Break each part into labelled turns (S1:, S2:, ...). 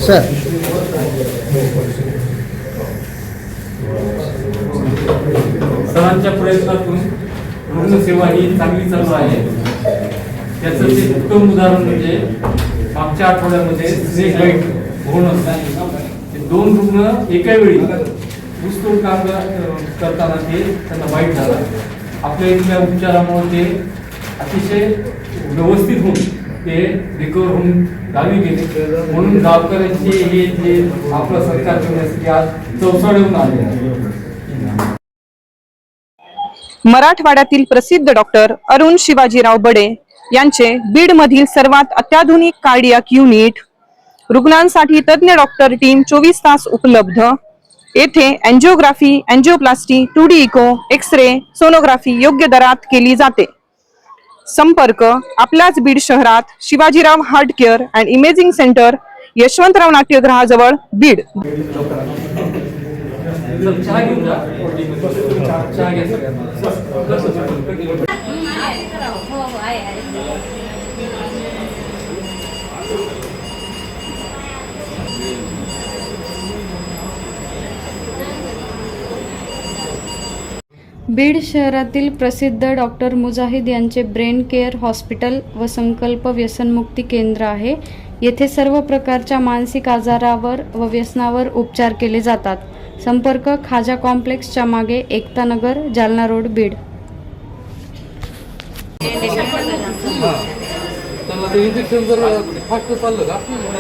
S1: Sir
S2: सरांच्या प्रयत्नातून रुग्णसेवा ही चांगली चालू आहे। त्याचं ते उत्तम उदाहरण म्हणजे मागच्या आठवड्यामध्ये स्नेक बाईट होऊन दोन रुग्ण एका वेळी ऊसतोड काम करताना त्यांना बाईट झाला। आपल्या इथल्या उपचारामुळे ते अतिशय व्यवस्थित होऊन ते रिकवर होऊन गावी गेले। म्हणून गावकऱ्यांचे हे जे आपलं सरकार करण्यासाठी आज चौसाळ्याहून आले आहे।
S3: मराठवाड्यातील प्रसिद्ध डॉक्टर अरुण शिवाजीराव बडे यांचे बीड मधील सर्वात अत्याधुनिक कार्डियाक युनिट, रुग्णांसाठी तज्ञ डॉक्टर टीम 24 तास उपलब्ध। येथे angiography, angioplasty, 2D echo, x-ray, sonography योग्य दरात केली जाते। संपर्क आपल्याच बीड शहरात Shivajirao heart care and imaging centre, Yashwantrao नाट्यगृहाजवळ बीड।
S2: चहा घेऊन जा, चहा घ्या सगळ्यांना।
S4: बीड शहरातील प्रसिद्ध डॉक्टर मुजाहिद यांचे ब्रेन केअर हॉस्पिटल व संकल्प व्यसनमुक्ती केंद्र आहे। येथे सर्व प्रकारच्या मानसिक आजारावर व व्यसनावर उपचार केले जातात। संपर्क खाजा कॉम्प्लेक्सच्या मागे, एकता नगर, जालना रोड, बीड।
S2: त्यांना ते इंजेक्शन जर फास्ट चाललं का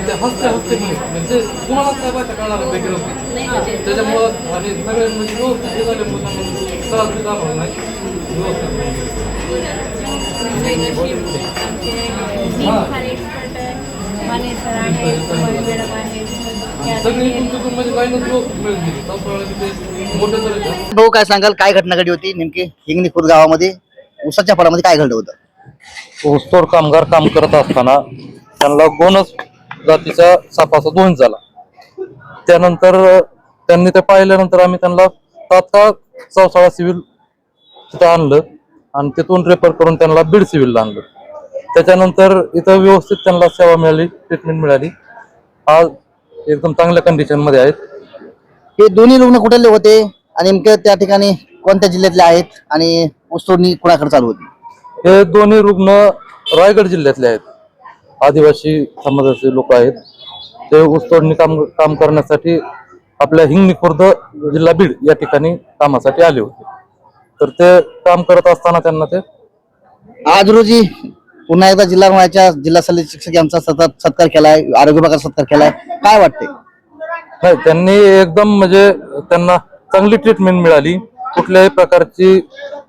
S2: ते हसते हसते म्हणजे तुम्हाला काय भाषा कळणार नव्हती। त्याच्यामुळं आणि सगळे म्हणजे व्यवस्थित झाल्यामुळे त्रास बी जाणार नाही,
S1: भाऊ काय सांगाल, काय घटना घडली होती नेमकी हिंगणी खुर्द गावामध्ये? ऊसाच्या फळामध्ये काय घडलं होतं?
S5: ऊसतोड कामगार काम करत असताना त्यांना गोनस जातीचा सापाचा दोष झाला। त्यानंतर त्यांनी ते पाहिल्यानंतर आम्ही त्यांना तात्काळ चौसाळा सिव्हिल तिथं आणलं आणि तिथून रेफर करून त्यांना बीड सिव्हिलला आणलं। त्याच्यानंतर इथं व्यवस्थित त्यांना सेवा मिळाली, ट्रीटमेंट मिळाली। आज एकदम चांगल्या कंडिशन मध्ये आहेत।
S1: हे दोन्ही रुग्ण कुठले होते आणि नेमकं त्या ठिकाणी कोणत्या जिल्ह्यातले आहेत आणि ऊसतोडणी कुणाकडे चालू होती?
S5: हे दोन्ही रुग्ण रायगड जिल्ह्यातले आहेत, आदिवासी समाजाचे लोक आहेत। ते ऊसतोडणी काम करण्यासाठी आपल्या हिंगणी खुर्द जिल्हा बीड या ठिकाणी कामासाठी आले होते। तर ते काम करत असताना त्यांना ते
S1: आज रोजी पुन्हा एकदा जिल्हा रुग्णालयाच्या जिल्हा शल्य चिकित्सक यांचा सत्कार केलाय, आरोग्य विभागाचा सत्कार केलाय, काय वाटते?
S5: नाही, त्यांनी एकदम म्हणजे त्यांना चांगली ट्रीटमेंट मिळाली, कुठल्याही प्रकारची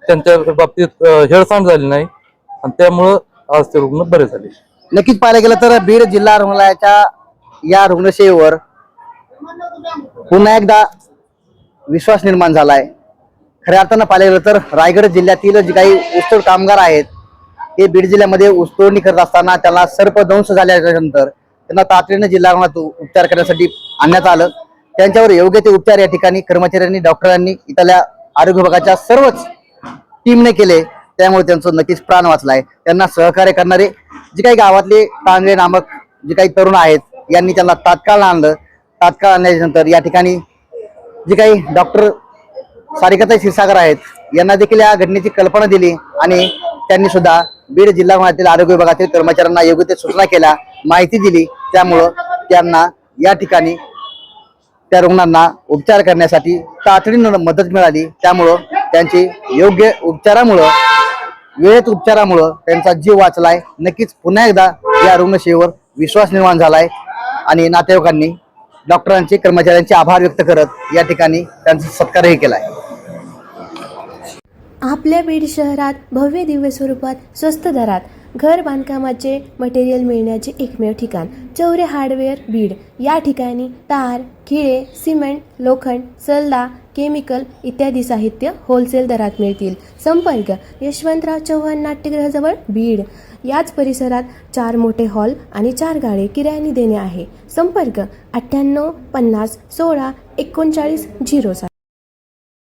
S5: त्यांच्या बाबतीत हेळसांड झाली नाही आणि त्यामुळं आज ते रुग्ण बरे झाले।
S1: नक्कीच पाहायला गेलं तर बीड जिल्हा रुग्णालयाच्या या रुग्णसेवेवर पुन्हा एकदा विश्वास निर्माण झालाय। खऱ्या अर्थानं पाहायला गेलं तर रायगड जिल्ह्यातील जे काही ऊसतोड कामगार आहेत ते बीड जिल्ह्यामध्ये ऊसतोडणी करत असताना त्याला सर्पदंश झाल्यानंतर त्यांना तातडीने जिल्हा रुग्णालयात उपचार करण्यासाठी आणण्यात आलं। त्यांच्यावर योग्य ते उपचार या ठिकाणी कर्मचाऱ्यांनी, डॉक्टरांनी, इथल्या आरोग्य विभागाच्या सर्वच टीमने केले, त्यामुळे त्यांचं नक्कीच प्राण वाचलाय। त्यांना सहकार्य करणारे जे काही गावातले तांगळे नामक जे काही तरुण आहेत यांनी त्यांना तात्काळ आणलं। तात्काळ आणल्यानंतर या ठिकाणी जे काही डॉक्टर सारिकाताई क्षीरसागर आहेत यांना देखील या घटनेची कल्पना दिली आणि त्यांनी सुद्धा बीड जिल्हा रुग्णालयातील आरोग्य विभागातील कर्मचाऱ्यांना योग्य ते सूचना केल्या, माहिती दिली। त्यामुळं त्यांना या ठिकाणी त्या रुग्णांना उपचार करण्यासाठी तातडीनं मदत मिळाली। त्यामुळं त्यांची योग्य उपचारामुळं, वेळेत उपचारामुळं त्यांचा जीव वाचलाय। नक्कीच पुन्हा एकदा या रुग्णसेवेवर विश्वास निर्माण झालाय आणि नातेवाईकांनी डॉक्टरांचे, कर्मचाऱ्यांचे आभार व्यक्त करत या ठिकाणी त्यांचा सत्कारही केलाय।
S6: आपल्या बीड शहरात भव्य दिव्य स्वरूपात स्वस्त दरात घर बांधकामाचे मटेरियल मिळण्याचे एकमेव ठिकाण चौरे हार्डवेअर बीड। या ठिकाणी तार, खिळे, सिमेंट, लोखंड, सल्ला, केमिकल इत्यादी साहित्य होलसेल दरात मिळतील। संपर्क यशवंतराव चव्हाण नाट्यगृहाजवळ बीड। याच परिसरात 4 मोठे हॉल आणि 4 गाळे किरायाने देणे आहे। संपर्क 98 50 16 39 07।